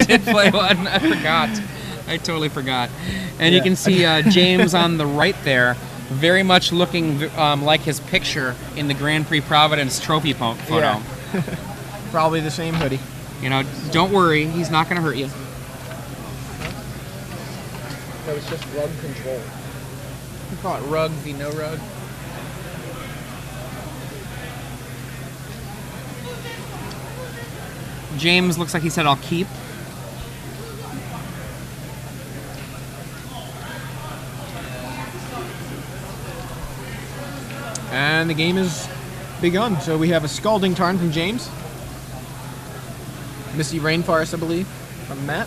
did play one. I forgot. I totally forgot. And you can see James on the right there, very much looking like his picture in the Grand Prix Providence trophy photo. Yeah. Probably the same hoodie. You know, don't worry, he's not going to hurt you. That was just rug control. We call it rug v no rug. James looks like he said, "I'll keep." And the game is begun. So we have a Scalding Tarn from James. Misty Rainforest, I believe, from Matt.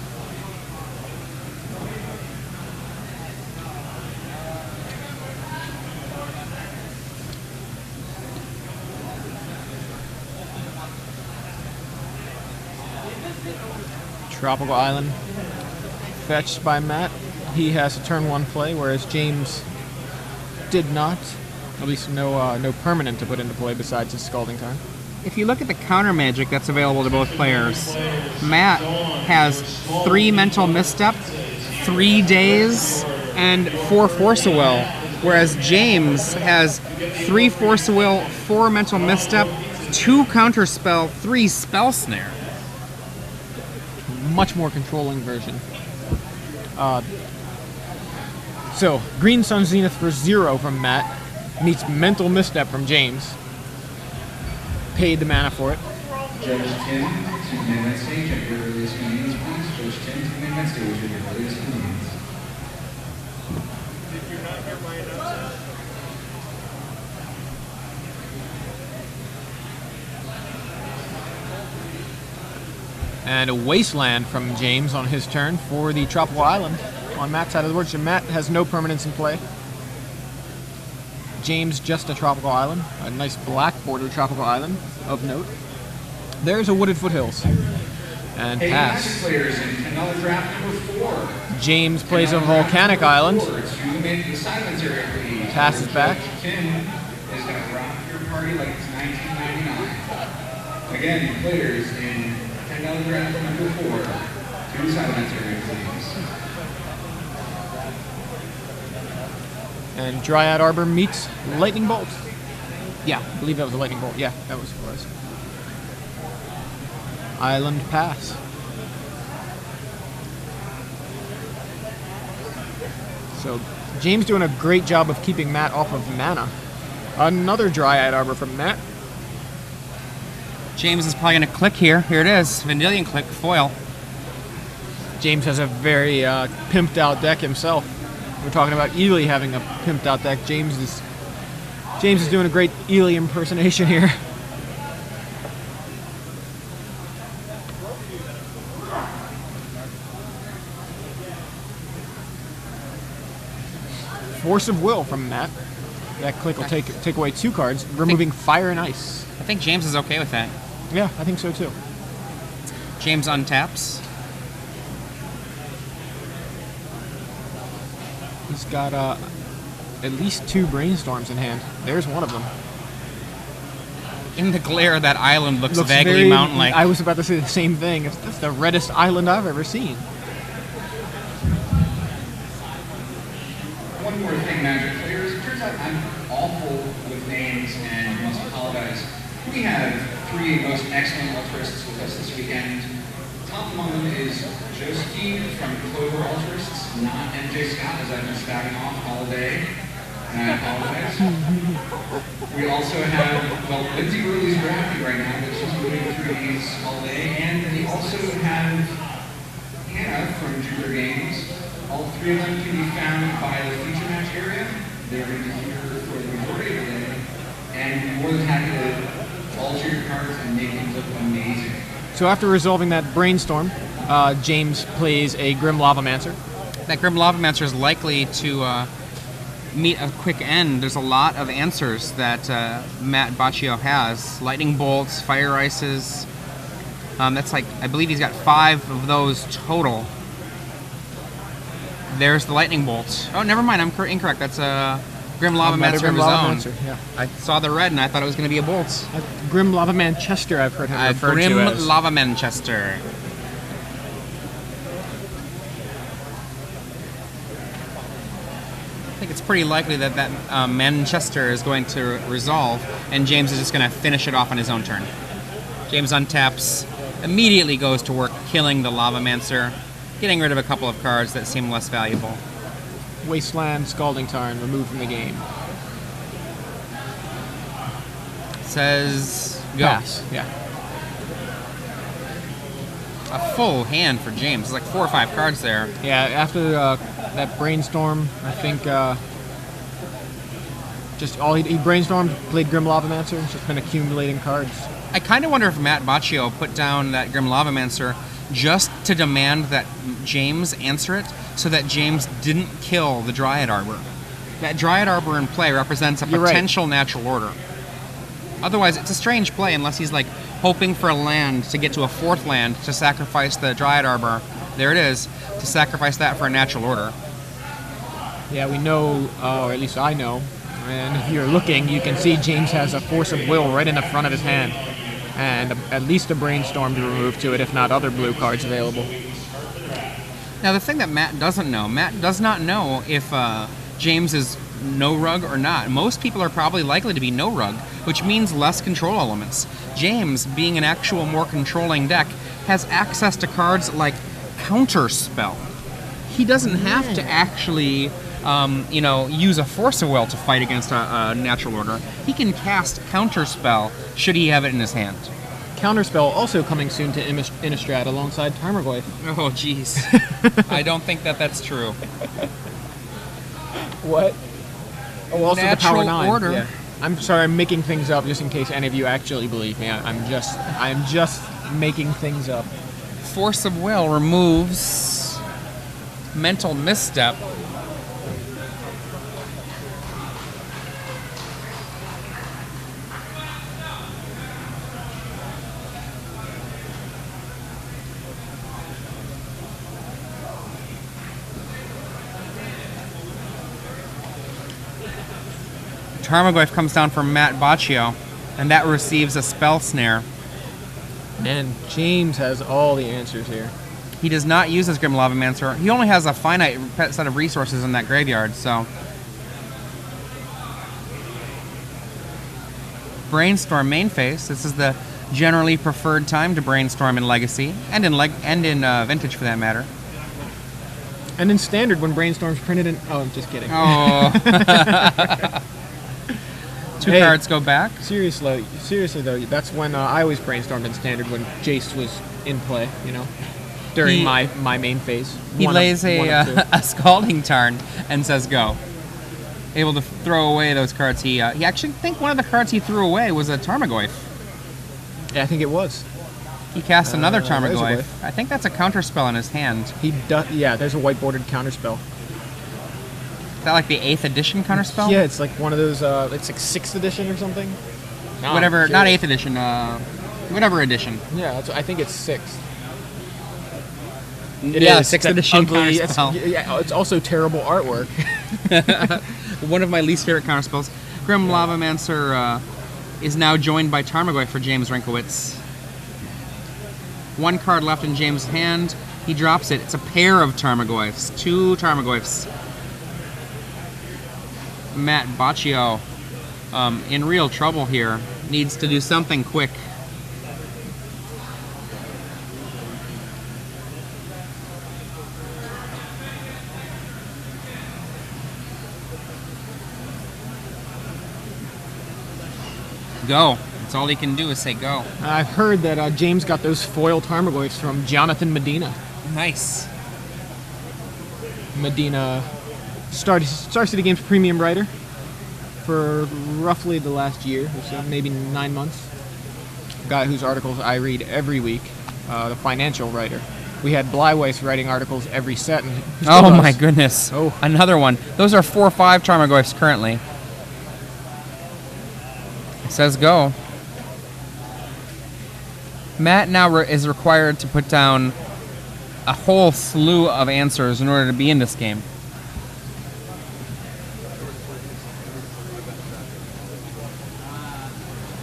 Tropical Island fetched by Matt. He has a turn 1 play, whereas James did not. At least no permanent to put into play besides his Scalding Tarn. If you look at the counter magic that's available to both players, Matt has 3 mental misstep, 3 days, and 4 force of will, whereas James has 3 force of will, 4 mental misstep, 2 counter spell, 3 spell snare. Much more controlling version. So, Green Sun Zenith for 0 from Matt meets Mental Misstep from James. Paid the mana for it. Judge Tim, to midnight stage at your earliest convenience, please. Judge Tim, to midnight stage at your earliest convenience. Did you not hear my announcement? And a Wasteland from James on his turn for the Tropical Island on Matt's side of the board. So Matt has no permanents in play. James just a Tropical Island, a nice black border Tropical Island of note. There's a Wooded Foothills. And pass. Magic players in $10 draft number 4. James plays a Volcanic Island. To the silence area, please. Passes back. Tim is going to rock your party like it's 1999. Again, players in $10 draft number 4. To the silence area, please. And Dryad Arbor meets Lightning Bolt. Yeah, I believe that was a Lightning Bolt. Yeah, that was what it was. Island pass. So James doing a great job of keeping Matt off of mana. Another Dryad Arbor from Matt. James is probably going to click here. Here it is. Vendilion click, foil. James has a very pimped out deck himself. We're talking about Ely having a pimped out deck. James is doing a great Ely impersonation here. Force of Will from Matt. That click will take away 2 cards, removing Fire and Ice. I think James is okay with that. Yeah, I think so too. James untaps. He's got at least 2 Brainstorms in hand. There's one of them. In the glare, that island looks vaguely very mountain-like. I was about to say the same thing. That's the reddest island I've ever seen. One more thing, Magic players. It turns out I'm awful with names and must apologize. We have 3 most excellent altruists with us this weekend. Top among them is Josephine from Clover Altruists, not MJ Scott, as I've been spouting off all day. And I apologize. We also have, well, Lindsay Burley's drafting right now, but she's moving through these all day. And we also have Hannah from Jupiter Games. All 3 of them can be found by the feature match area. They're going to be here for the majority of the day. And we're more than happy to alter your cards and make them look amazing. So after resolving that Brainstorm, James plays a Grim Lavamancer. That Grim Lavamancer is likely to meet a quick end. There's a lot of answers that Matt Boccio has. Lightning Bolts, Fire Ices. That's like, I believe he's got 5 of those total. There's the Lightning Bolt. Oh, never mind, I'm incorrect. That's a Grim Lavamancer of his own. Yeah. I saw the red and I thought it was going to be a Bolt. Grim Lava Manchester, I've heard him referred to as. Grim Lava Manchester. think it's pretty likely that Manchester is going to resolve, and James is just going to finish it off on his own turn. James untaps, immediately goes to work killing the Lavamancer, getting rid of a couple of cards that seem less valuable. Wasteland, Scalding Tarn, removed from the game. Says go. Pass. Yeah. A full hand for James. It's like 4 or 5 cards there. Yeah, after that brainstorm, I think just all he brainstormed, played Grim Lavamancer, just been accumulating cards. I kind of wonder if Matt Boccio put down that Grim Lavamancer just to demand that James answer it, so that James didn't kill the Dryad Arbor. That Dryad Arbor in play represents a potential natural order. Otherwise, it's a strange play unless he's like hoping for a land to get to a 4th land to sacrifice the Dryad Arbor. There it is, to sacrifice that for a natural order. Yeah, we know, or at least I know, and if you're looking, you can see James has a Force of Will right in the front of his hand, and at least a Brainstorm to remove to it, if not other blue cards available. Now, the thing that Matt doesn't know, Matt does not know if James is no rug or not. Most people are probably likely to be no rug, which means less control elements. James, being an actual more controlling deck, has access to cards like Counterspell. He doesn't have to actually, use a Force of Will to fight against a natural order. He can cast Counterspell should he have it in his hand. Counterspell also coming soon to Innistrad alongside Tarmogoyf. Oh, jeez. I don't think that's true. What? Oh, also Natural the Power 9. order. Yeah. I'm sorry, I'm making things up just in case any of you actually believe me. I'm just making things up. Force of Will removes Mental Misstep. Tarmogoyf comes down from Matt Boccio, and that receives a Spell Snare. And James has all the answers here. He does not use his Grim Lavamancer. He only has a finite set of resources in that graveyard, so... Brainstorm main phase. This is the generally preferred time to brainstorm in Legacy, and in Vintage for that matter. And in Standard when Brainstorm's printed in... Oh, I'm just kidding. Oh... Two cards go back. Seriously though, that's when I always brainstormed in Standard when Jace was in play, during my main phase. He lays a Scalding Tarn and says go. Able to throw away those cards. He actually think one of the cards he threw away was a Tarmogoyf. Yeah, I think it was. He cast another Tarmogoyf. I think that's a counterspell in his hand. He does. Yeah, there's a white bordered counterspell. Is that like the 8th edition counterspell? Yeah, it's like one of those. It's like 6th edition or something. No, whatever, not 8th edition. Whatever edition. Yeah, I think it's 6th. It is 6th edition counterspell. It's also terrible artwork. One of my least favorite counterspells. Grim Lavamancer is now joined by Tarmogoyf for James Rynkiewicz. 1 card left in James' hand. He drops it. It's a pair of Tarmogoyfs. 2 Tarmogoyfs. Matt Boccio, in real trouble here, needs to do something quick. Go. That's all he can do is say go. I've heard that James got those foil Tarmogoyfs from Jonathan Medina. Nice. Medina, Star City Games premium writer for roughly the last year or so, maybe 9 months. Guy whose articles I read every week, the financial writer. We had Blyweiss writing articles every set. And oh my goodness. Oh. Another one. Those are 4 or 5 Tarmogoyfs currently. It says go. Matt now is required to put down a whole slew of answers in order to be in this game.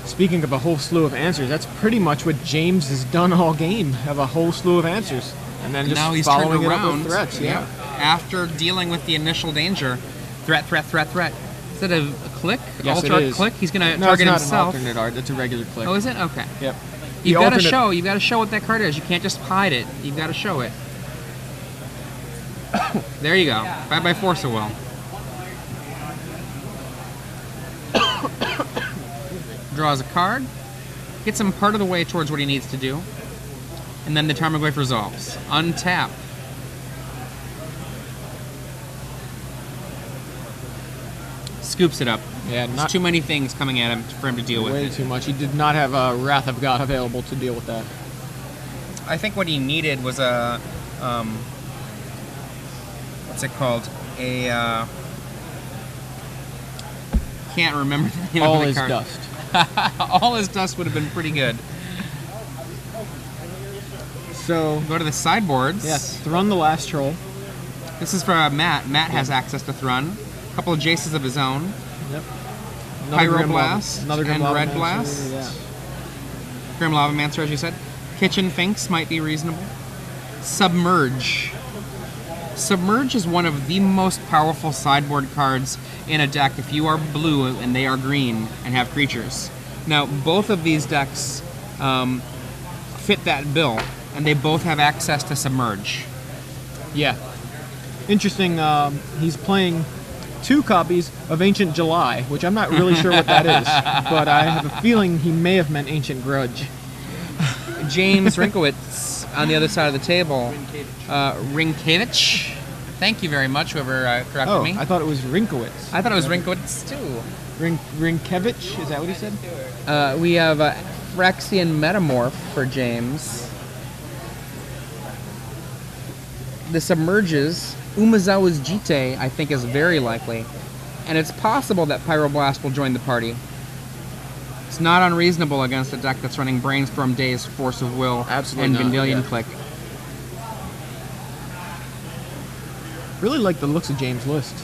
Speaking of a whole slew of answers, that's pretty much what James has done all game. Have a whole slew of answers. And then just now he's following turned it around up with threats. Yeah. After dealing with the initial danger, Threat, threat, threat, threat. Is that a click? Yes, Alt-art it is. click? He's going to No, target it's not himself. an alternate art. It's a regular click. Oh, is it? Okay. Yep. You've got to alternate- show. You've got to show what that card is. You can't just hide it. You've got to show it. There you go. 5 by Force of Will. Draws a card. Gets him part of the way towards what he needs to do. And then the Tarmogoyf resolves. Untap. Scoops it up. Yeah, There's not too many things coming at him for him to deal with way it. too much. He did not have a Wrath of God available to deal with that. I think what he needed was a, what's it called? A, can't remember the name All of the is card. dust. All is dust would have been pretty good. So, Go to the sideboards. yes, Thrun the Last Troll. This is for Matt. Matt has access to Thrun. A couple of Jaces of his own. Yep. Pyroblast Another Grim and Lava Red Mancer, Blast. Yeah. Grim Lavamancer, as you said. Kitchen Finks might be reasonable. Submerge. Submerge is one of the most powerful sideboard cards in a deck if you are blue and they are green and have creatures. Now, both of these decks fit that bill, and they both have access to Submerge. Yeah. Interesting, he's playing 2 copies of Ancient July, which I'm not really sure what that is, but I have a feeling he may have meant Ancient Grudge. James Rynkiewicz on the other side of the table. Rynkiewicz. Thank you very much, whoever corrected me. I thought it was Rynkiewicz. I thought it was Rynkiewicz, too. Rynkiewicz, is that what he said? We have Phyrexian Metamorph for James. The Submerges. Umezawa's Jite, I think, is very likely. And it's possible that Pyroblast will join the party. It's not unreasonable against a deck that's running Brainstorm Daze, Force of Will, Absolutely and not, Vendilion yeah. Click. Really like the looks of James' list.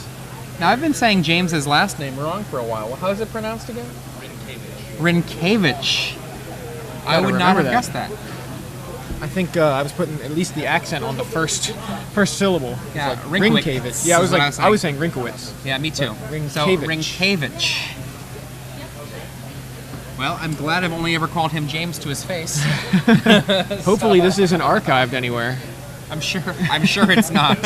Now, I've been saying James's last name wrong for a while. Well, how is it pronounced again? Rynkiewicz. I would not have remember guessed that. I think I was putting at least the accent on the first syllable. It's Yeah, like Rynkiewicz Rynkiewicz. Yeah, is what I was saying Rynkiewicz. Yeah, me too. Rynkiewicz. So, Rynkiewicz. Well, I'm glad I've only ever called him James to his face. Hopefully this isn't archived anywhere. I'm sure it's not.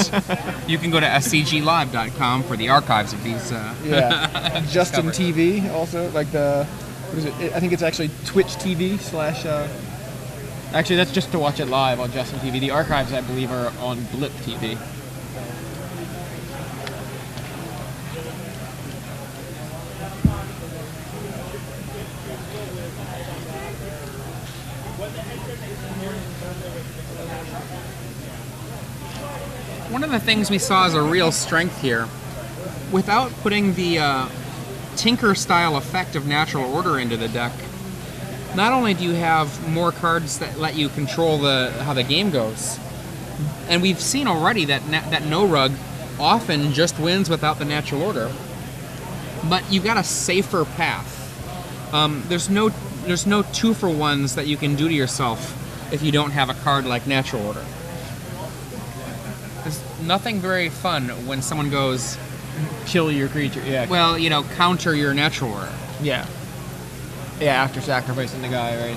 You can go to scglive.com for the archives of these. Yeah. Justin TV also, like the, what is it? I think it's actually Twitch TV / actually, that's just to watch it live on Justin TV. The archives, I believe, are on Blip TV. One of the things we saw as a real strength here, without putting the Tinker style effect of Natural Order into the deck, not only do you have more cards that let you control how the game goes, and we've seen already that No Rug often just wins without the Natural Order, but you've got a safer path. There's no 2-for-1s that you can do to yourself if you don't have a card like Natural Order. There's nothing very fun when someone goes, Kill your creature, yeah. well, counter your Natural Order. Yeah. Yeah, after sacrificing the guy, right?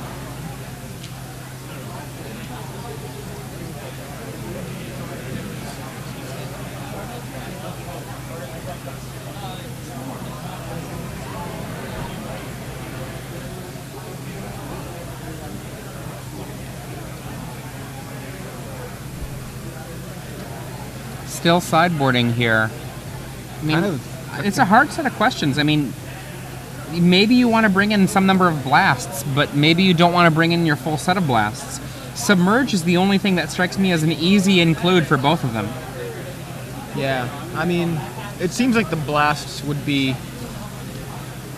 Still sideboarding here. I mean, it's a hard set of questions. I mean, maybe you want to bring in some number of blasts, but maybe you don't want to bring in your full set of blasts. Submerge is the only thing that strikes me as an easy include for both of them. Yeah, I mean, it seems like the blasts would be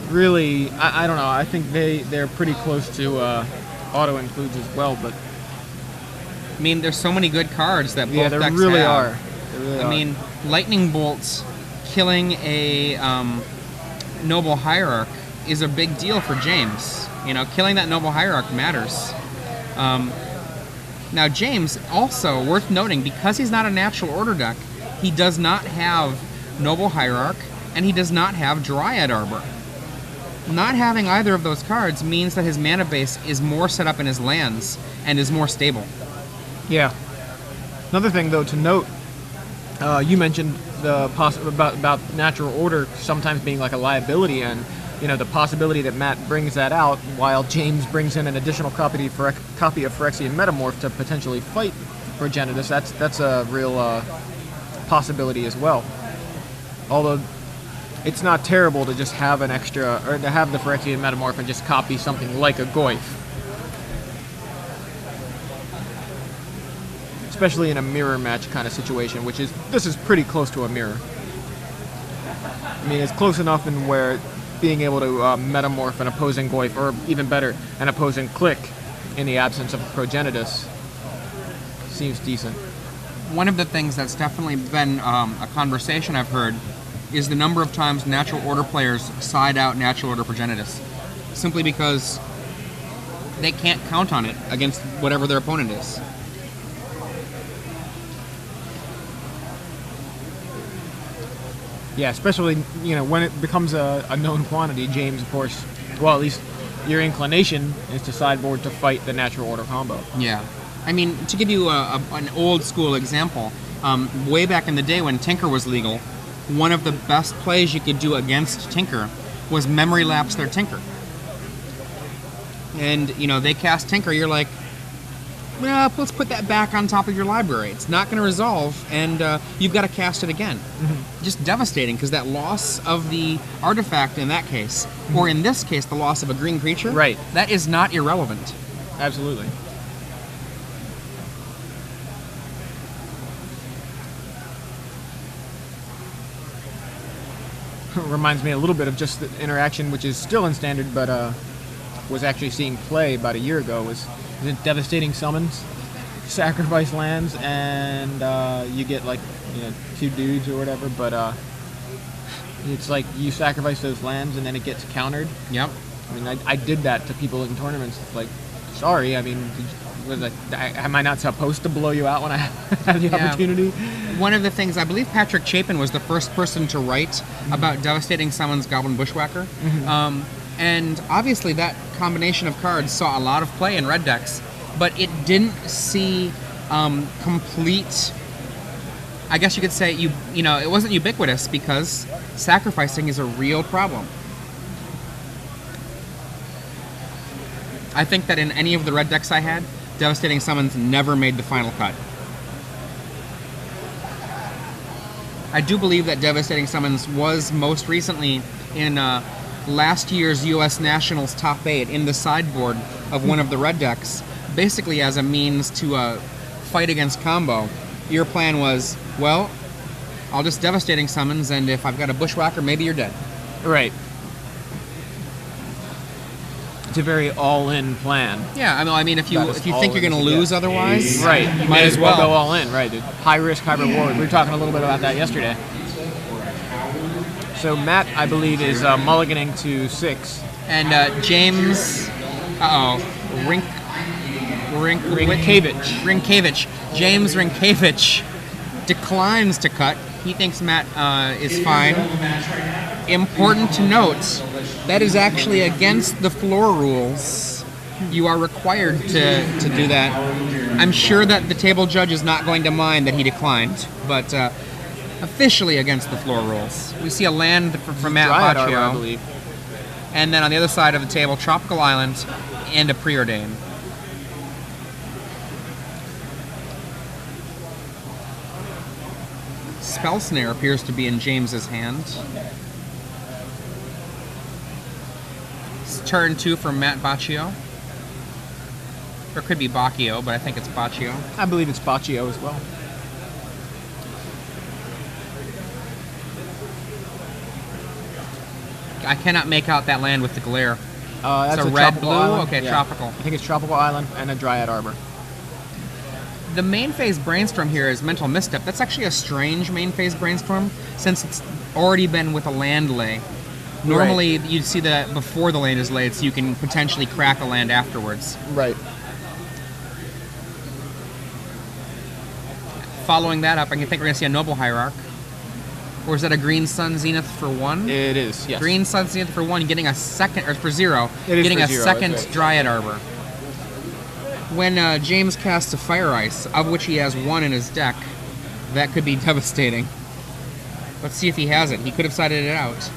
really, I don't know, I think they're pretty close to auto includes as well, but I mean, there's so many good cards that both yeah, there decks really have. are. They really I are. mean, Lightning Bolts killing a Noble Hierarch is a big deal for James. Killing that Noble Hierarch matters. Now, James, also worth noting, because he's not a Natural Order deck, he does not have Noble Hierarch and he does not have Dryad Arbor. Not having either of those cards means that his mana base is more set up in his lands and is more stable. Yeah. Another thing, though, to note, you mentioned the about natural order sometimes being like a liability, and the possibility that Matt brings that out while James brings in an additional copy of Phyrexian Metamorph to potentially fight Progenitus. That's a real possibility as well. Although it's not terrible to just have an extra, or to have the Phyrexian Metamorph and just copy something like a Goyf. Especially in a mirror match kind of situation, this is pretty close to a mirror. I mean, it's close enough in where being able to metamorph an opposing Goyf, or even better, an opposing Click, in the absence of Progenitus, seems decent. One of the things that's definitely been a conversation I've heard is the number of times natural order players side out natural order Progenitus, simply because they can't count on it against whatever their opponent is. Yeah, especially, when it becomes a known quantity. James, of course, well, at least your inclination is to sideboard to fight the natural order combo. Yeah. I mean, to give you an old school example, way back in the day when Tinker was legal, one of the best plays you could do against Tinker was memory lapse their Tinker. And, they cast Tinker, you're like, well, let's put that back on top of your library. It's not going to resolve, and you've got to cast it again. Mm-hmm. Just devastating, because that loss of the artifact in that case, or in this case, the loss of a green creature, right, that is not irrelevant. Absolutely. Reminds me a little bit of just the interaction, which is still in Standard, but was actually seeing play about a year ago, was devastating summons, sacrifice lands, and you get like 2 dudes or whatever, but it's like you sacrifice those lands and then it gets countered. Yep. I mean, I did that to people in tournaments. It's like, sorry, I mean, am I not supposed to blow you out when I have the opportunity? One of the things, I believe Patrick Chapin was the first person to write about devastating summons Goblin Bushwhacker. Mm-hmm. And obviously that combination of cards saw a lot of play in red decks, but it didn't see complete, I guess you could say, it wasn't ubiquitous, because sacrificing is a real problem. I think that in any of the red decks I had, devastating summons never made the final cut. I do believe that devastating summons was most recently in last year's U.S. Nationals top 8 in the sideboard of one of the red decks, basically as a means to fight against combo. Your plan was, well, I'll just devastating summons, and if I've got a Bushwhacker, maybe you're dead. Right. It's a very all-in plan. Yeah, I mean, if you think you're going to lose otherwise, right, you might as well go all in. Right, high risk, high reward. We were talking a little bit about that yesterday. So Matt, I believe, is mulliganing to 6, and James, Rynkiewicz. James Rynkiewicz declines to cut. He thinks Matt is fine. Important to note, that is actually against the floor rules. You are required to do that. I'm sure that the table judge is not going to mind that he declined, but officially against the floor rules. We see a land from Matt Boccio, I believe. And then on the other side of the table, Tropical Island and a Preordain. Spell Snare appears to be in James's hand. It's turn 2 from Matt Boccio. Or it could be Boccio, but I think it's Boccio. I believe it's Boccio as well. I cannot make out that land with the glare. That's it's a red, blue? Island. Okay, yeah. Tropical. I think it's Tropical Island and a Dryad Arbor. The main phase brainstorm here is Mental Misstep. That's actually a strange main phase brainstorm, since it's already been with a land lay. Normally, right, you'd see that before the land is laid, so you can potentially crack a land afterwards. Right. Following that up, I think we're going to see a Noble Hierarch. Or is that a Green Sun Zenith for 1? It is, yes. Green Sun Zenith for 1, getting a second, or for 0, It is getting for a 0, second that's right. Dryad Arbor. When James casts a Fire Ice, of which he has 1 in his deck, that could be devastating. Let's see if he has it. He could have sided it out.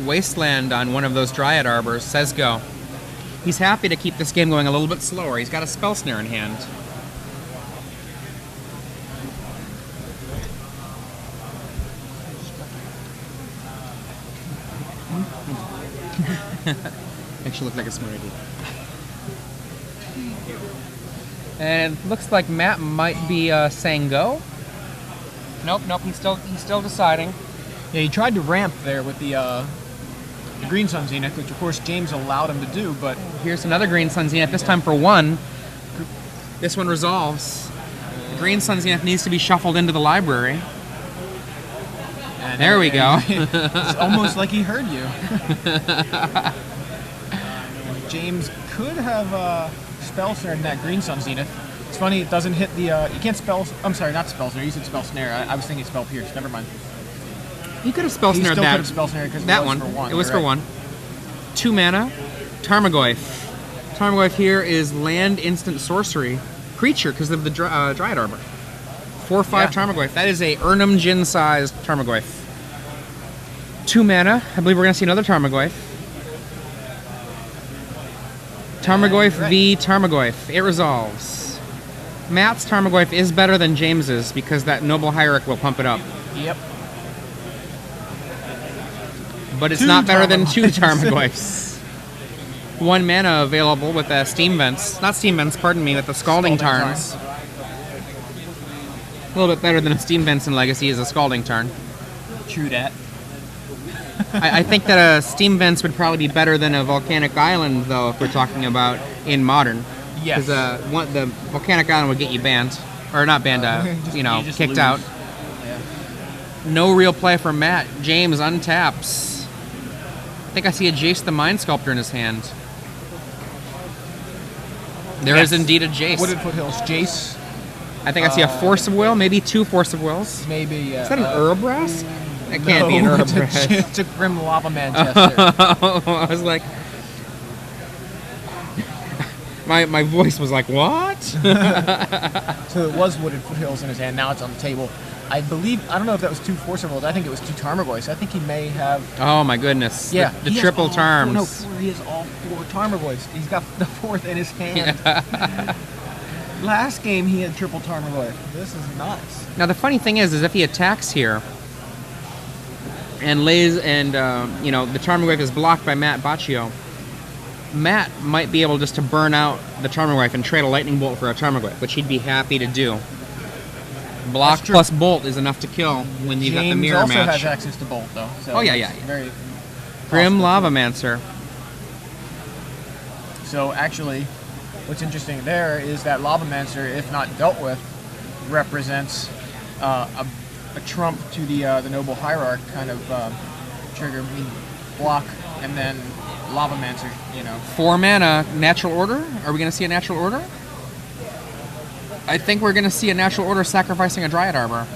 Wasteland on one of those Dryad Arbors, says go. He's happy to keep this game going a little bit slower. He's got a Spell Snare in hand. Makes you look like a smart idiot. And it looks like Matt might be saying go. Nope, he's still deciding. Yeah, he tried to ramp there with the Green Sun Zenith, which of course James allowed him to do, but Here's another Green Sun Zenith, this time for 1. This one resolves. The Green Sun Zenith needs to be shuffled into the library. and, There we go. It's almost like he heard you. James could have Spell Snare in that Green Sun Zenith. It's funny, it doesn't hit the, you can't spell, I'm sorry, not Spell Snare, you said Spell Snare. I was thinking Spell Pierce, never mind. He could have Spell He Snared still that. could have Spell Snare because That it was one. for 1. It was you're for right. 1. 2 mana. Tarmogoyf. Tarmogoyf here is land instant sorcery creature because of the Dryad Arbor. 4/5 Yeah. Tarmogoyf. That is a Urnum Jin sized Tarmogoyf. 2 mana. I believe we're going to see another Tarmogoyf. Tarmogoyf Right. v Tarmogoyf. It resolves. Matt's Tarmogoyf is better than James's because that Noble Hierarch will pump it up. Yep. But it's 2 not better than 2 Tarmogoyfs. Tarmogoyfs. 1 mana available with the Steam Vents. Not Steam Vents, pardon me, with the Scalding Tarns. A little bit better than a Steam Vents in Legacy is a Scalding Tarn. True that. I think that a Steam Vents would probably be better than a Volcanic Island, though, if we're talking about in Modern. Yes. Because the Volcanic Island would get you banned. Or not banned, you just kicked lose. out. Yeah. No real play from Matt. James untaps. I think I see a Jace the Mind Sculptor in his hand. There is Yes. indeed a Jace. Wooded Foothills, Jace, I think I see a Force of Will, maybe 2 Force of Wills. maybe. Is that an Urabrask? That can't be an no, Urabrask. it's a Grim Lava Manchester. I was like... my voice was like, what? So it was Wooded Foothills in his hand. Now it's on the table. I don't know if that was 2 Force of Wills. I think it was 2 Tarmogoyfs. I think he may have. Oh my goodness. Yeah, The he has triple all terms. No, he has all 4 Tarmogoyfs. He's got the 4th in his hand. Last game he had triple Tarmogoyf. This is nuts. Now the funny thing is if he attacks here and lays and the Tarmogoyf is blocked by Matt Boccio, Matt might be able just to burn out the Tarmogoyf and trade a Lightning Bolt for a Tarmogoyf, which he'd be happy to do. Block That's true. plus Bolt is enough to kill when you've got the James mirror also match. has access to Bolt though. So Oh, yeah, it's yeah. Very Grim possible. Lavamancer. So actually, what's interesting there is that Lavamancer, if not dealt with, represents a trump to the Noble Hierarch kind of trigger. I mean, block and then Lavamancer. 4 mana, Natural Order. Are we going to see a Natural Order? I think we're going to see a Natural Order sacrificing a Dryad Arbor.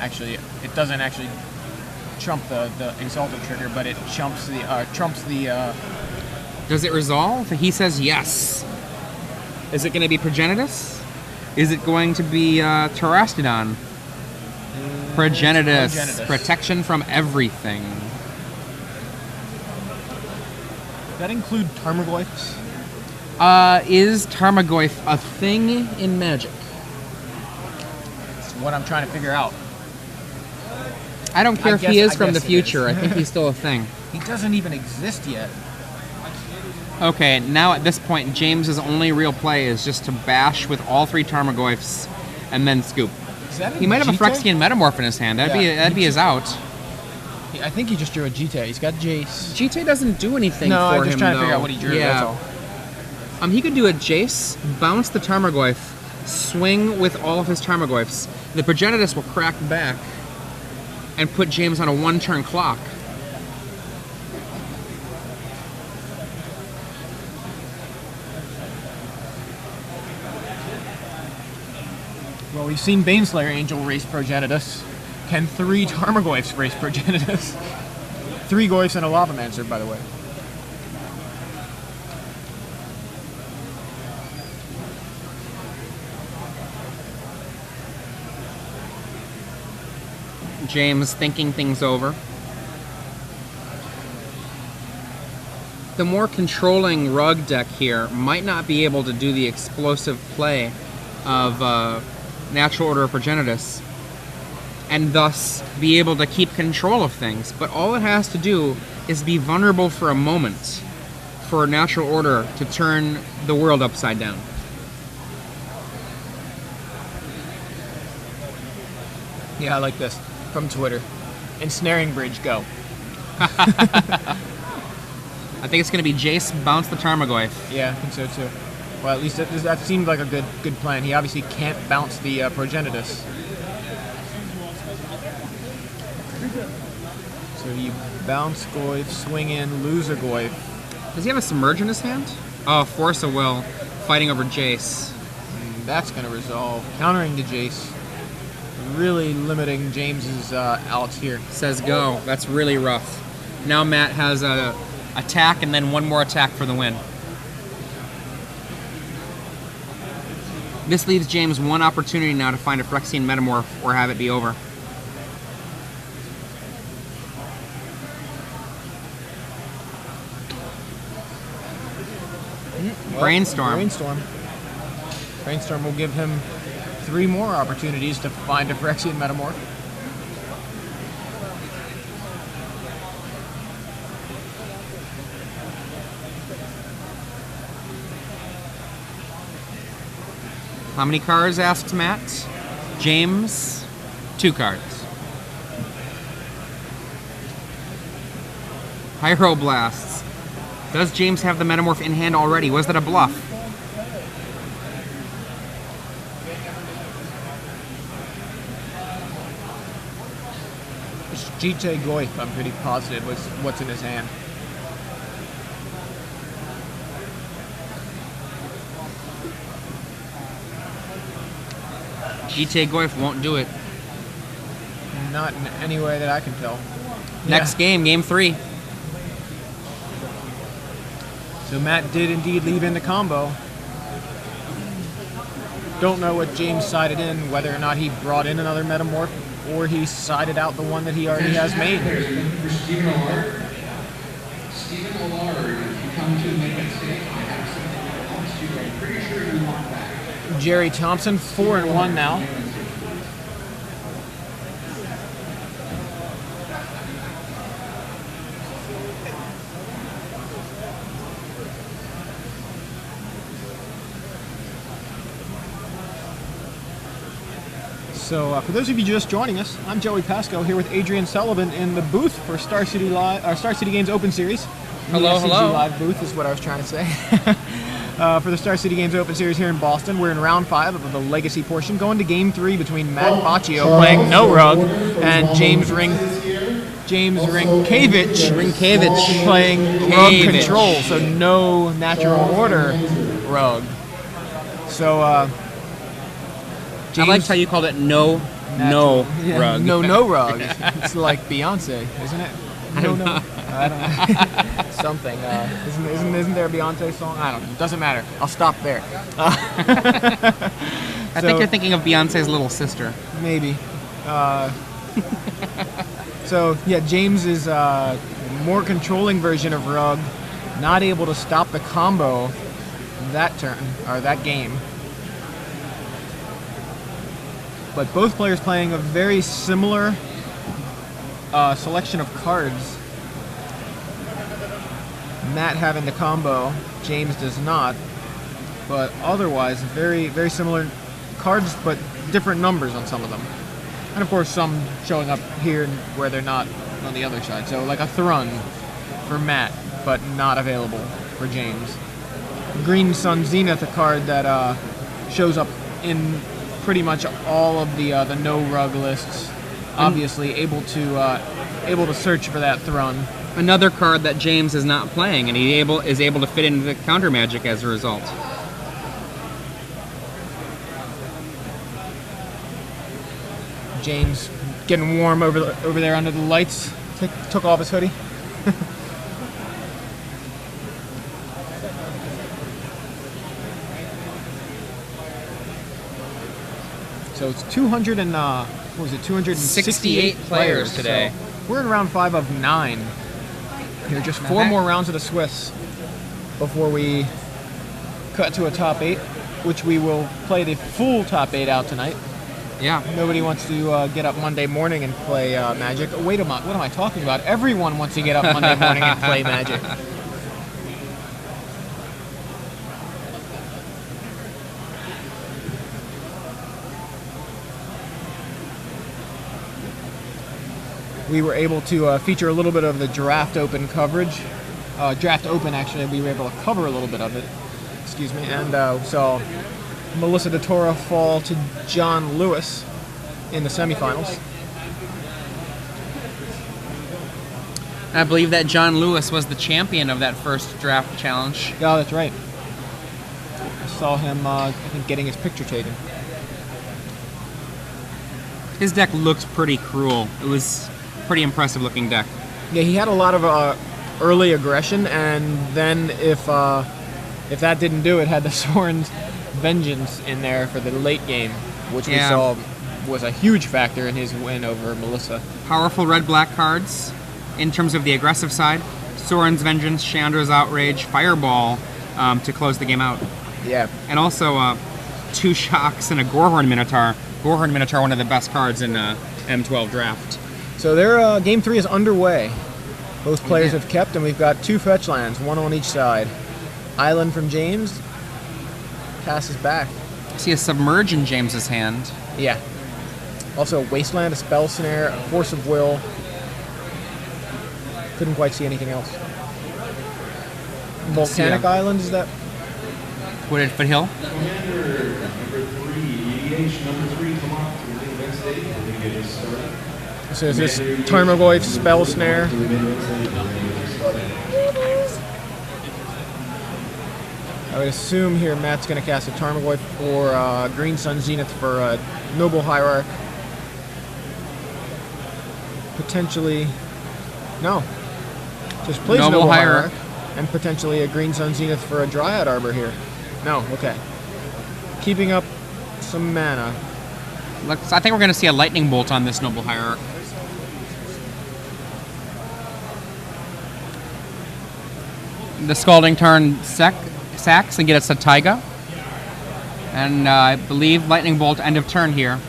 Actually, it doesn't actually trump the Exalted trigger, but it trumps the. Does it resolve? He says yes. Is it going to be Progenitus? Is it going to be Terastodon? Progenitus. Progenitus. Protection from everything. Does that include Tarmogoyfs? Is Tarmogoyf a thing in Magic? That's what I'm trying to figure out. I don't care I if he guess- is I from the guess it is. future. I think he's still a thing. He doesn't even exist yet. Okay, now at this point, James's only real play is just to bash with all 3 Tarmogoyfs and then scoop. Is that He might have a Jite? Phyrexian Metamorph in his hand. That'd Yeah. be his out. I think he just drew a Jite. He's got Jace. Jite doesn't do anything No, for I'm him, just trying to figure though. out what he drew. Yeah. That's all. He could do a Jace, bounce the Tarmogoyf, swing with all of his Tarmogoyfs. The Progenitus will crack back and put James on a 1-turn clock. Well, we've seen Baneslayer Angel race Progenitus. Can 3 Tarmogoyfs race Progenitus? 3 Goyfs and a Lavamancer, by the way. James thinking things over. The more controlling Rug deck here might not be able to do the explosive play of Natural Order of Progenitus and thus be able to keep control of things. But all it has to do is be vulnerable for a moment for Natural Order to turn the world upside down. Yeah, I like this. From Twitter. Ensnaring Bridge, go. I think it's going to be Jace, bounce the Tarmogoyf. Yeah, I think so too. Well, at least that seemed like a good plan. He obviously can't bounce the Progenitus. So you bounce Goyf, swing in, lose a Goyf. Does he have a Submerge in his hand? Oh, Force of Will, fighting over Jace. That's going to resolve. Countering the Jace. Really limiting James's outs here. Says go. That's really rough. Now Matt has a attack and then one more attack for the win. This leaves James one opportunity now to find a Phyrexian Metamorph or have it be over. Well, Brainstorm. Brainstorm will give him 3 more opportunities to find a Phyrexian Metamorph. How many cards, asks Matt? James, 2 cards. Hyroblasts. Does James have the Metamorph in hand already? Was that a bluff? It's GT Goyf, I'm pretty positive, was what's in his hand. GT Goyf won't do it. Not in any way that I can tell. Next game, game 3. So Matt did indeed leave in the combo. Don't know what James sided in, whether or not he brought in another Metamorph, or he sided out the one that he already has made. For Stephen Allard. Stephen Allard, if you come to make a mistake, I have something that wants you. I'm pretty sure you want that. Jerry Thompson, 4-1 now. So for those of you just joining us, I'm Joey Pasco here with Adrian Sullivan in the booth for Star City Games Open Series. Hello, the SCG hello. Live booth is what I was trying to say. For the Star City Games Open Series here in Boston, we're in round 5 of the Legacy portion, going to game 3 between Matt Boccio playing no rug and James Rynkiewicz playing rug control, so no natural order rug. So I liked how you called it no rug. No rug. It's like Beyonce, isn't it? I don't know. Something. Isn't there a Beyonce song? I don't know. Doesn't matter. I'll stop there. I think you're thinking of Beyonce's little sister. Maybe. So yeah, James is a more controlling version of Rug, not able to stop the combo that turn or that game. But both players playing a very similar selection of cards. Matt having the combo, James does not. But otherwise, very, very similar cards, but different numbers on some of them. And of course, some showing up here where they're not on the other side. So like a Thrun for Matt, but not available for James. Green Sun Zenith, a card that shows up in pretty much all of the no rug lists. Obviously, able to search for that Thrun. Another card that James is not playing, and he is able to fit into the counter Magic as a result. James getting warm over there under the lights. Took off his hoodie. So it's 268 players today. So we're in round 5 of 9. There are just 4 more rounds of the Swiss before we cut to a top 8, which we will play the full top 8 out tonight. Yeah. Nobody wants to get up Monday morning and play Magic. Wait a minute, what am I talking about? Everyone wants to get up Monday morning and play Magic. We were able to feature a little bit of the Draft Open coverage. Draft Open, actually, we were able to cover a little bit of it. Excuse me. And saw Melissa DeTora fall to John Lewis in the semifinals. I believe that John Lewis was the champion of that first draft challenge. Yeah, that's right. I saw him, I think, getting his picture taken. His deck looked pretty cruel. It was a pretty impressive looking deck. Yeah, he had a lot of early aggression, and then if that didn't do it, had the Soren's Vengeance in there for the late game, which we saw was a huge factor in his win over Melissa. Powerful red-black cards in terms of the aggressive side. Soren's Vengeance, Chandra's Outrage, Fireball to close the game out. Yeah. And also 2 Shocks and a Gorehorn Minotaur. Gorehorn Minotaur, one of the best cards in M12 draft. So their game 3 is underway. Both players have kept, and we've got 2 fetch lands, 1 on each side. Island from James passes back. I see a Submerge in James's hand. Yeah. Also a Wasteland, a Spell Snare, a Force of Will. Couldn't quite see anything else. Volcanic Island, is that? Wooded Foothill. Commander number 3, EDH number 3, come up to the main event stage. We're going to get this started. So is this Tarmogoyf Spell Snare? I would assume here Matt's going to cast a Tarmogoyf or Green Sun Zenith for a Noble Hierarch. Potentially, no. Just plays Noble Hierarch. And potentially a Green Sun Zenith for a Dryad Arbor here. No, okay. Keeping up some mana. I think we're going to see a Lightning Bolt on this Noble Hierarch. The Scalding Tarn sacks and gets a Taiga. And I believe Lightning Bolt end of turn here.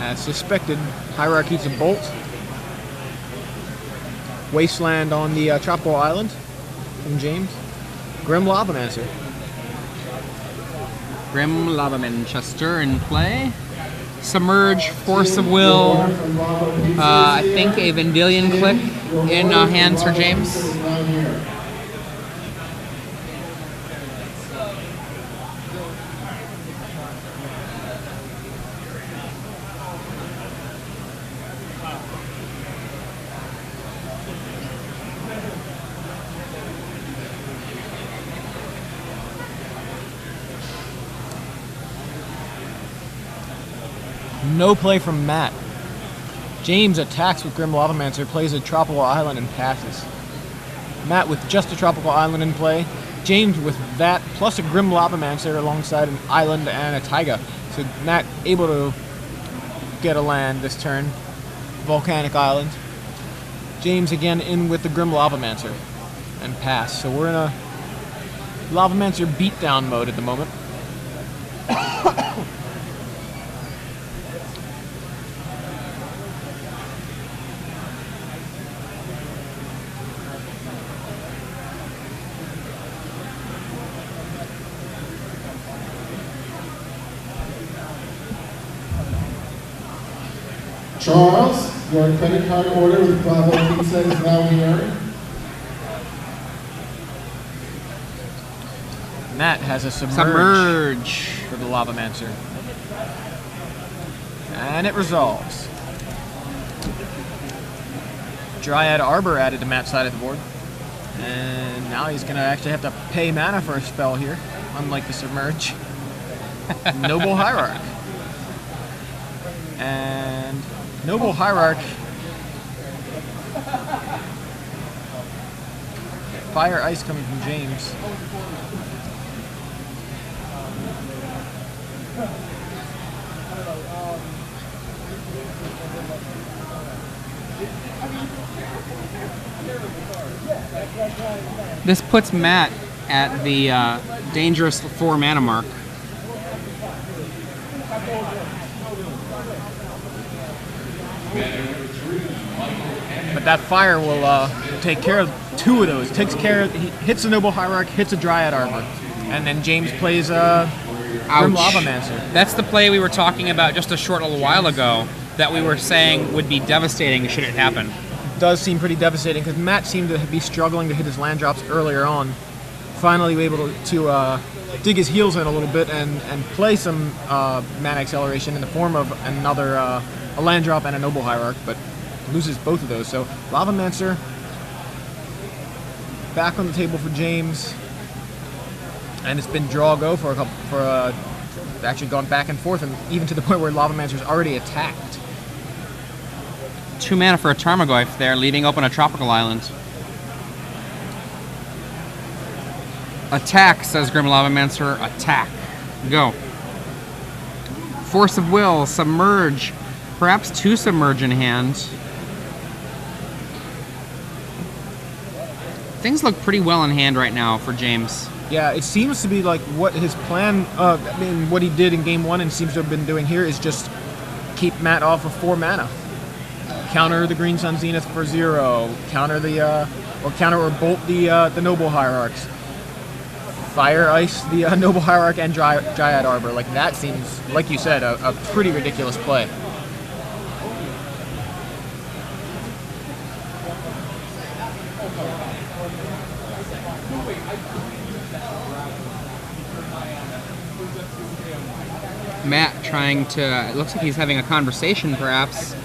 As suspected, Hierarch eats a Bolt. Wasteland on the Tropical Island from James. Grim Lavamancer. Grim Lava Manchester in play. Submerge, Force of Will. I think a Vendilion Click in hands for James. No play from Matt. James attacks with Grim Lavamancer, plays a Tropical Island, and passes. Matt with just a Tropical Island in play. James with that, plus a Grim Lavamancer alongside an Island and a Taiga. So Matt able to get a land this turn. Volcanic Island. James again in with the Grim Lavamancer and pass. So we're in a Lavamancer beatdown mode at the moment. Charles, your credit card order with Bravo Pizza is now here. Matt has a Submerge. for the Lavamancer. And it resolves. Dryad Arbor added to Matt's side of the board. And now he's going to actually have to pay mana for a spell here, unlike the Submerge. Noble Hierarch. And Noble Hierarch. Fire Ice coming from James. This puts Matt at the dangerous 4 mana mark. But that fire will take care of 2 of those. Takes care of, he hits a Noble Hierarch, hits a Dryad Arbor. And then James plays Grim Lavamancer. That's the play we were talking about just a short little while ago that we were saying would be devastating should it happen. Does seem pretty devastating because Matt seemed to be struggling to hit his land drops earlier on. Finally, we were able to dig his heels in a little bit and play some mana acceleration in the form of another a land drop and a Noble Hierarch, but loses both of those. So Lavamancer back on the table for James, and it's been draw go for actually gone back and forth, and even to the point where Lavamancer's already attacked. 2 mana for a Tarmogoyf there, leaving open a tropical island. Attack, says Grim Lavamancer. Attack. Go. Force of Will, Submerge. Perhaps 2 Submerge in hand. Things look pretty well in hand right now for James. Yeah, it seems to be like what his plan, what he did in game 1 and seems to have been doing here is just keep Matt off of 4 mana. Counter the Green Sun Zenith for 0. Counter the, counter or bolt the Noble Hierarchs. Fire Ice the Noble Hierarch and Dryad Arbor. Like, that seems, like you said, a pretty ridiculous play. Matt trying to, it looks like he's having a conversation perhaps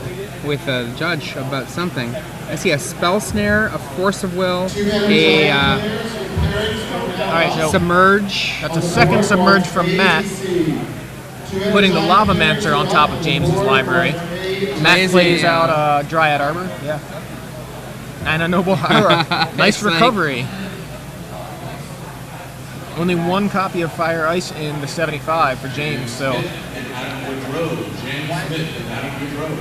with the judge about something. I see a Spell Snare, a Force of Will, a Alright, so Submerge. that's a second Submerge from Matt, putting the Lavamancer on top of James's library. Matt plays out Dryad Arbor. Yeah. And a Noble Hierarch. Nice recovery. Only 1 copy of Fire Ice in the 75 for James, so. And Adamwood Road, James Smith and Adamwood Road.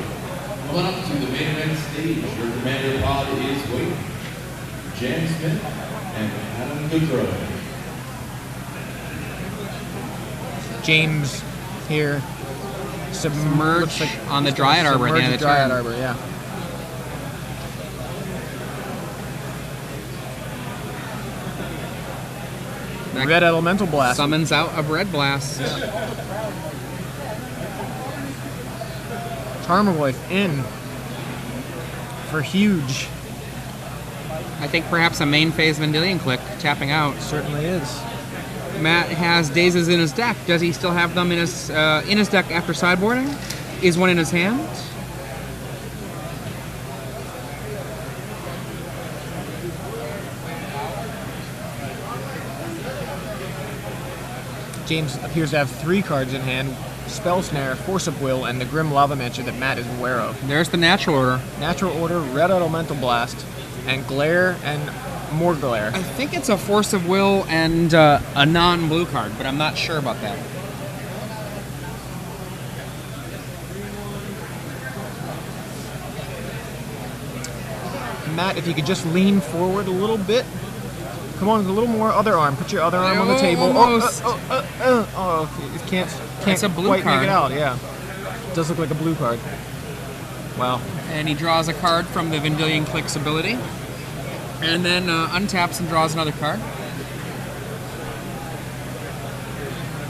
Come on up to the main event stage. Your commander pod is waiting. James Smith and Adamwood Road. James here. Submerge on the Dryad Arbor at the end of the Dryad turn. Arbor, yeah. Red Elemental Blast. Summons out a Red Blast. Tarmogoyf in for huge. I think perhaps a main phase Vendilion Click tapping out. Certainly is. Matt has Dazes in his deck. Does he still have them in his deck after sideboarding? Is one in his hand? James appears to have 3 cards in hand. Spell Snare, Force of Will, and the Grim Lavamancer that Matt is aware of. There's the Natural Order. Natural Order, Red Elemental Blast, and Glare, and more Glare. I think it's a Force of Will and a non-blue card, but I'm not sure about that. Matt, if you could just lean forward a little bit. Come on, a little more other arm. Put your other arm on the table. Almost. It can't It's a blue quite card. make it out, yeah. It does look like a blue card. Wow. And he draws a card from the Vendilion Click's ability. And then untaps and draws another card.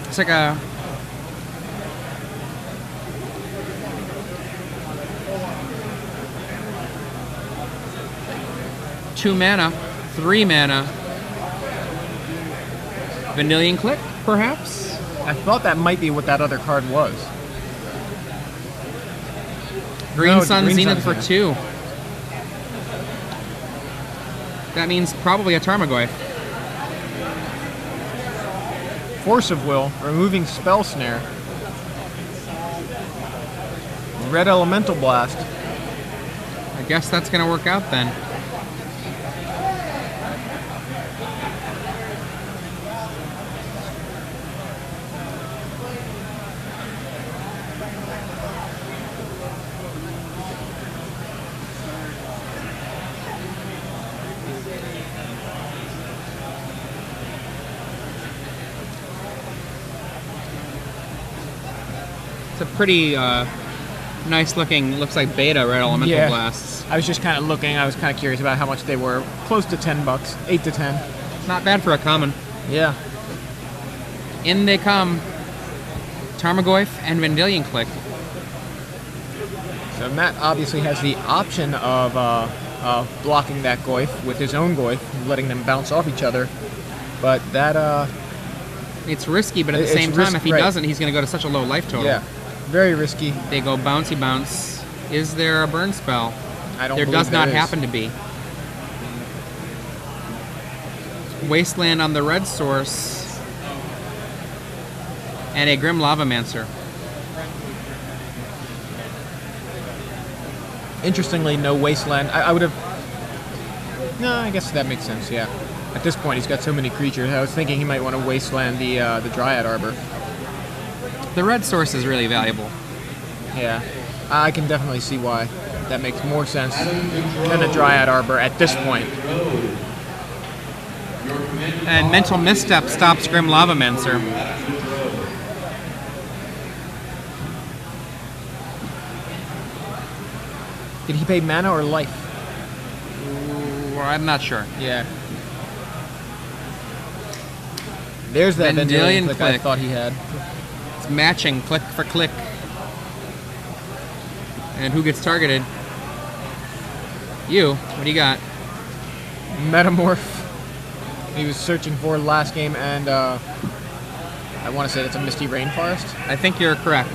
It's like a... 2 mana, 3 mana. Vanillion Click, perhaps? I thought that might be what that other card was. Green No, Sun Green Zenith Sun for Zenith. 2. That means probably a Tarmogoyf. Force of Will, removing Spell Snare. Red Elemental Blast. I guess that's going to work out then. It's a pretty nice looking, looks like beta Red Elemental Yeah. Blasts. I was just kind of looking. I was kind of curious about how much they were. Close to $10, 8 to 10. Not bad for a common. Yeah. In they come. Tarmogoyf and Vanillion Click. So Matt obviously has the option of blocking that Goyf with his own Goyf, letting them bounce off each other. But that, It's risky, but at the It's same time, if he right. doesn't, he's going to go to such a low life total. yeah, very risky. They go bouncy bounce. Is there a burn spell? I don't There believe does not is. happen to be. Wasteland on the red source. And a Grim Lavamancer. Interestingly, no Wasteland. I would have... No, I guess that makes sense, yeah. At this point, he's got so many creatures. I was thinking he might want to Wasteland the Dryad Arbor. The red source is really valuable. Yeah, I can definitely see why. That makes more sense than the Dryad Arbor at this point. And Mental Misstep stops Grim Lavamancer. Did he pay mana or life? Ooh, I'm not sure. Yeah. There's that Vanillion Click I Click. thought he had. It's matching, click for click. And who gets targeted? You. What do you got? Metamorph. He was searching for last game, and I want to say it's a Misty Rainforest. I think you're correct.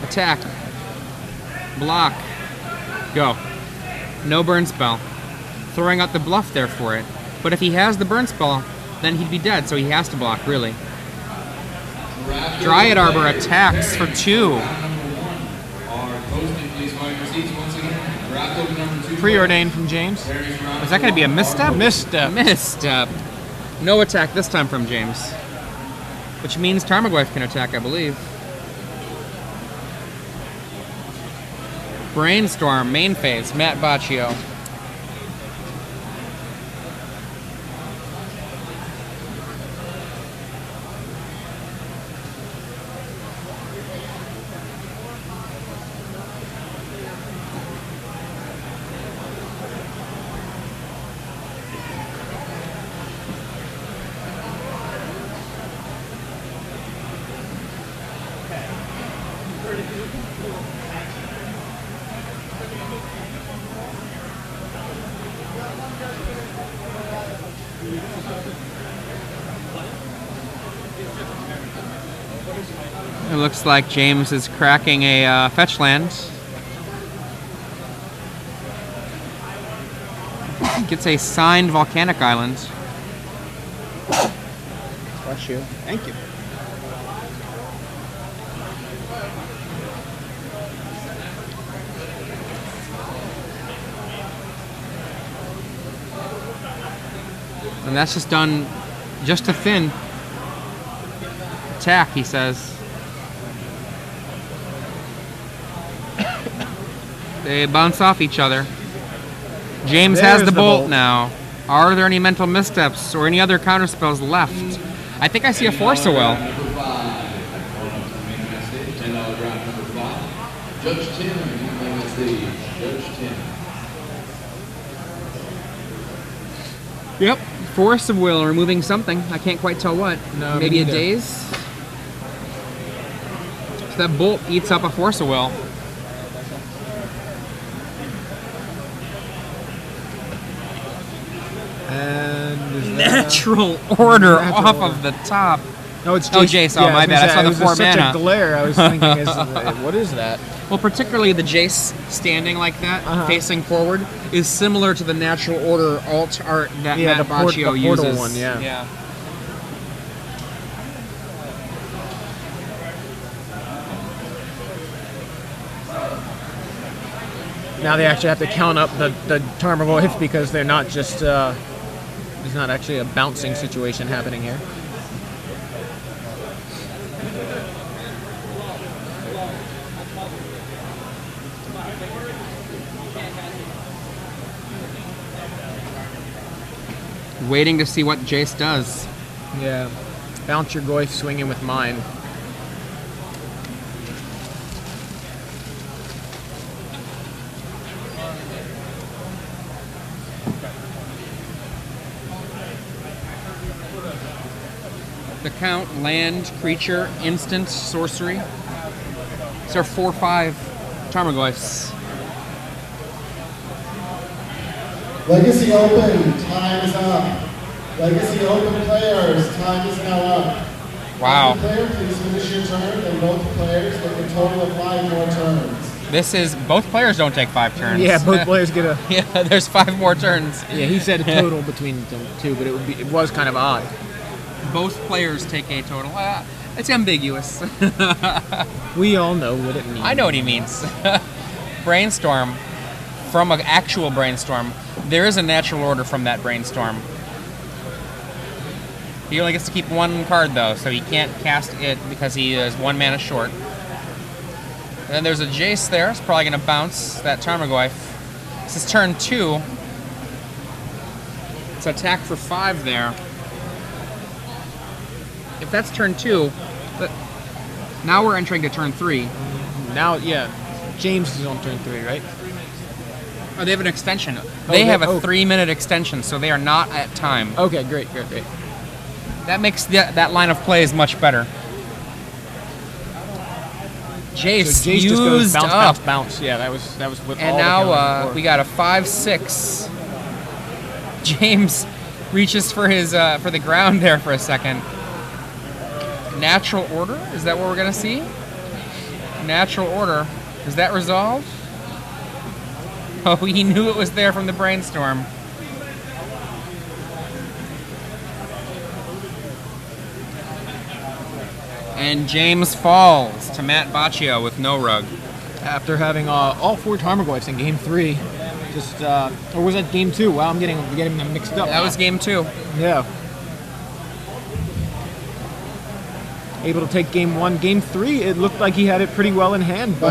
Attack. Block. Go. No burn spell. Throwing out the bluff there for it. But if he has the burn spell, then he'd be dead, so he has to block, really. Dryad Arbor attacks for 2. Preordained from James. Is that going to be a misstep? Misstep. Misstep. No attack this time from James. Which means Tarmogoyf can attack, I believe. Brainstorm, main phase, Matt Boccio. It looks like James is cracking a fetch land. Gets a signed volcanic island. Bless you. Thank you. And that's just done just to thin. Attack, he says. They bounce off each other. James has There's the the bolt bolt. now. Are there any mental missteps or any other counterspells left? I think I see a Force of Will. Number 5. Going up to the main event stage. $10 draft number 5. Judge Tim, main event stage. Judge Tim. Yep. Force of Will, removing something. I can't quite tell what. No, me Maybe a neither. daze? So that bolt eats up a Force of Will. Natural order Natural off order. of the top. No, it's Oh, Jace. Jace. Oh, my bad. I saw the it 4 was such mana. a glare. I was thinking, what is that? Well, particularly the Jace standing like that, Uh-huh. facing forward, is similar to the natural order alt art that Yeah, Matt the portal uses. one, yeah. Now they actually have to count up the Tarmogoyf because they're not just, there's not actually a bouncing situation happening here. Waiting to see what Jace does. Yeah. Bounce your Goyf, swing in with mine. The count, land, creature, instant, sorcery. These are 4/5 Tarmogoyfs. Legacy Open, time is up. Legacy Open players, time is now up. Wow. Every player, please finish your turn, and both players take a total of 5 more turns. This is, both players don't take 5 turns. Yeah, both players get a... Yeah, there's 5 more turns. Yeah, he said a total between the two, but it was kind of odd. Both players take a total. It's ambiguous. We all know what it means. I know what he means. Brainstorm, from an actual brainstorm, there is a natural order from that brainstorm. He only gets to keep 1 card though, so he can't cast it because he is 1 mana short. And then there's a Jace there. It's probably going to bounce that Tarmogoyf. This is turn 2. It's attack for 5 there. If that's turn 2, now we're entering to turn 3. Now, yeah, James is on turn 3, right? Oh, they have an extension. They have a oh. 3-minute extension, so they are not at time. Okay, great. That makes that line of plays much better. Jace, So Jace just goes used bounce, up. bounce. Yeah, that was what And all the now counters were. we got a 5/6. James reaches for his for the ground there for a second. Natural order? Is that what we're gonna see? Natural order. Is that resolved? Oh, he knew it was there from the brainstorm. And James falls to Matt Boccio with no rug. After having all 4 Tarmogoyfs in game 3, just or was that game 2? Wow, I'm getting them mixed up. That was game 2. Yeah. Able to take game 1. Game 3, it looked like he had it pretty well in hand, but